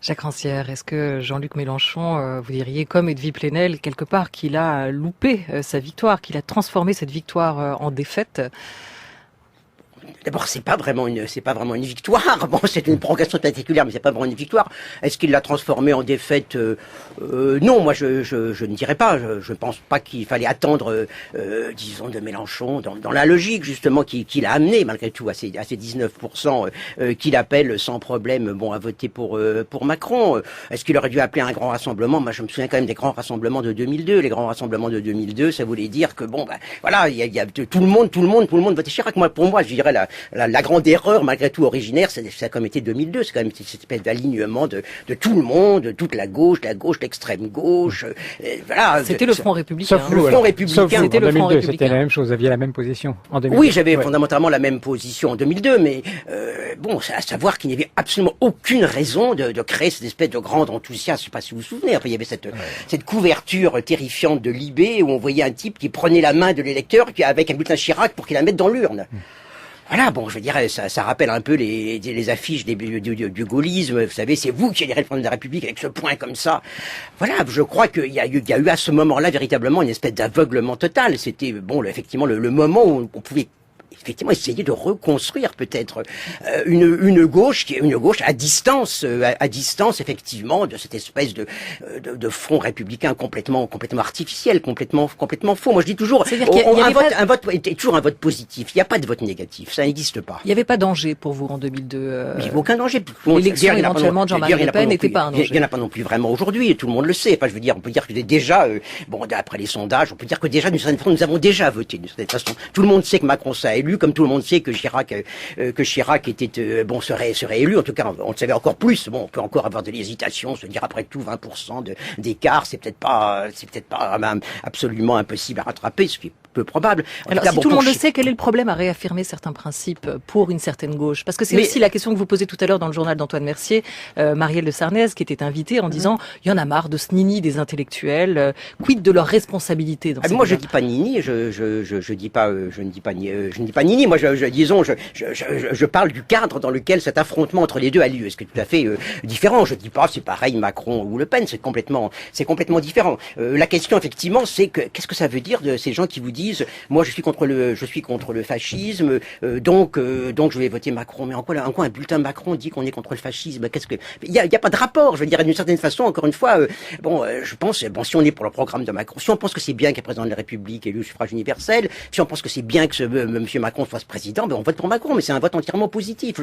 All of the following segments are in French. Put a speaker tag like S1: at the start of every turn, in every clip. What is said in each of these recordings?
S1: Jacques Rancière, est-ce que Jean-Luc Mélenchon, vous diriez, comme Edwy Plenel, quelque part, qu'il a loupé sa victoire, qu'il a transformé cette victoire en défaite?
S2: D'abord, c'est pas vraiment une victoire. Bon, c'est une prolongation particulière, mais c'est pas vraiment une victoire. Est-ce qu'il l'a transformée en défaite? Non, moi, je ne dirais pas. Je pense pas qu'il fallait attendre, disons, de Mélenchon dans la logique justement qu'il a amené malgré tout à ces 19% qu'il appelle sans problème, bon, à voter pour Macron. Est-ce qu'il aurait dû appeler un grand rassemblement? Moi, je me souviens quand même des grands rassemblements de 2002. Les grands rassemblements de 2002, ça voulait dire que bon, voilà, il y a tout le monde votait Chirac. Moi, pour moi, je dirais la grande erreur, malgré tout originaire, ça a quand même été 2002. C'est quand même cette espèce d'alignement de tout le monde, de toute la gauche, l'extrême gauche. Voilà.
S1: C'était le Front républicain.
S2: Sauf le Front républicain.
S1: C'était le Front républicain.
S3: C'était la même chose. Vous aviez la même position en 2002.
S2: Oui, j'avais fondamentalement la même position en 2002, mais bon, c'est à savoir qu'il n'y avait absolument aucune raison de créer cette espèce de grand enthousiasme. Je sais pas si vous vous souvenez. Enfin, il y avait cette couverture terrifiante de Libé où on voyait un type qui prenait la main de l'électeur avec un bulletin Chirac pour qu'il la mette dans l'urne. Voilà, bon, je veux dire, ça rappelle un peu les affiches du gaullisme. Vous savez, c'est vous qui élirez le président de la République avec ce point comme ça. Voilà, je crois qu'il y a eu à ce moment-là véritablement une espèce d'aveuglement total. C'était, bon, effectivement, le moment où on pouvait effectivement essayer de reconstruire peut-être une gauche qui est une gauche à distance effectivement de cette espèce de front républicain complètement artificiel, complètement faux. Moi je dis toujours un vote est toujours un vote positif. Il n'y a pas de vote négatif, ça n'existe pas.
S1: Il n'y avait pas danger pour vous en 2002.
S2: Il n'y avait aucun danger.
S1: L'élection éventuellement de Jean-Marie Le Pen n'était pas un danger.
S2: Il n'y en a pas non plus vraiment aujourd'hui, tout le monde le sait. Enfin, je veux dire, on peut dire que déjà, bon, d'après les sondages, on peut dire que déjà d'une certaine façon nous avons déjà voté d'une certaine façon. Tout le monde sait que Macron s'a élu, comme tout le monde sait que Chirac était serait élu. En tout cas, on le savait encore plus. Bon, on peut encore avoir de l'hésitation, se dire après tout 20% d'écart, c'est peut-être pas absolument impossible à rattraper, ce qui est peu probable.
S1: Alors, si tout le monde le sait, quel est le problème à réaffirmer certains principes pour une certaine gauche? Parce que c'est aussi la question que vous posez tout à l'heure dans le journal d'Antoine Mercier, Marielle de Sarnez, qui était invitée en disant, il y en a marre de ce nini des intellectuels, quid de leur responsabilité dans ces
S2: moi, je dis pas nini, je ne dis pas nini. Moi, je parle du cadre dans lequel cet affrontement entre les deux a lieu. Ce qui est tout à fait différent. Je dis pas c'est pareil Macron ou Le Pen, c'est complètement différent. La question effectivement, c'est que qu'est-ce que ça veut dire de ces gens qui vous disent moi je suis contre le fascisme, donc je vais voter Macron. Mais en quoi un bulletin Macron dit qu'on est contre le fascisme? Il y a pas de rapport. Je veux dire, d'une certaine façon, encore une fois, je pense, si on est pour le programme de Macron, si on pense que c'est bien qu'un président de la République élu au suffrage universel, si on pense que c'est bien que monsieur Macron soit ce président, on vote pour Macron, mais c'est un vote entièrement positif.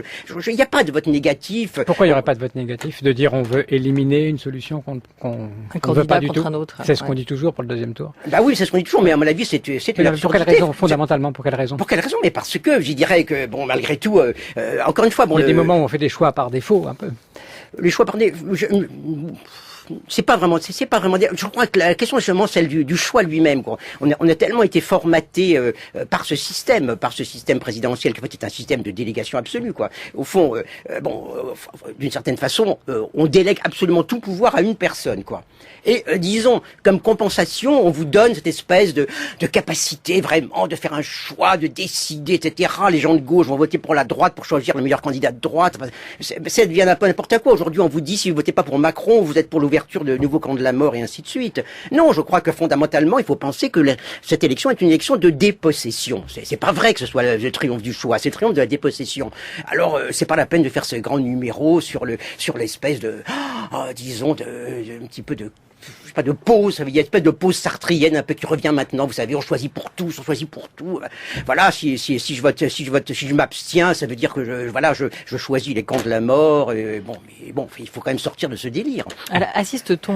S2: Il n'y a pas de vote négatif.
S3: Pourquoi il n'y aurait pas de vote négatif? De dire on veut éliminer une solution qu'on ne veut pas du tout. C'est ce qu'on dit toujours pour le deuxième tour.
S2: Bah oui, c'est ce qu'on dit toujours, mais à mon avis, c'est une absurdité.
S3: Pour quelle raison? Fondamentalement, pour quelle raison?
S2: Pour quelle raison? Mais parce que, je dirais que, bon, malgré tout, encore une fois, bon.
S3: Il y a des moments où on fait des choix par défaut, un peu.
S2: Les choix par défaut, c'est pas vraiment, je crois que la question est seulement celle du choix lui-même, quoi. On a tellement été formaté par ce système présidentiel qui en fait est un système de délégation absolue, quoi. Au fond, d'une certaine façon, on délègue absolument tout pouvoir à une personne, quoi. Et disons, comme compensation, on vous donne cette espèce de capacité vraiment de faire un choix, de décider, etc. Les gens de gauche vont voter pour la droite pour choisir le meilleur candidat de droite. Enfin, ça devient un peu n'importe quoi. Aujourd'hui, on vous dit si vous votez pas pour Macron, vous êtes pour l'ouverture de nouveaux camps de la mort et ainsi de suite. Non, je crois que fondamentalement, il faut penser que cette élection est une élection de dépossession. C'est pas vrai que ce soit le triomphe du choix, c'est le triomphe de la dépossession. Alors, c'est pas la peine de faire ce grand numéro sur l'espèce de, disons, un petit peu de, je sais pas, de pause, il y a une espèce de pause sartrienne un peu qui revient maintenant, vous savez, on choisit pour tout. Voilà, si je m'abstiens, ça veut dire que je choisis les camps de la mort, mais il faut quand même sortir de ce délire.
S1: Alors, assiste-t-on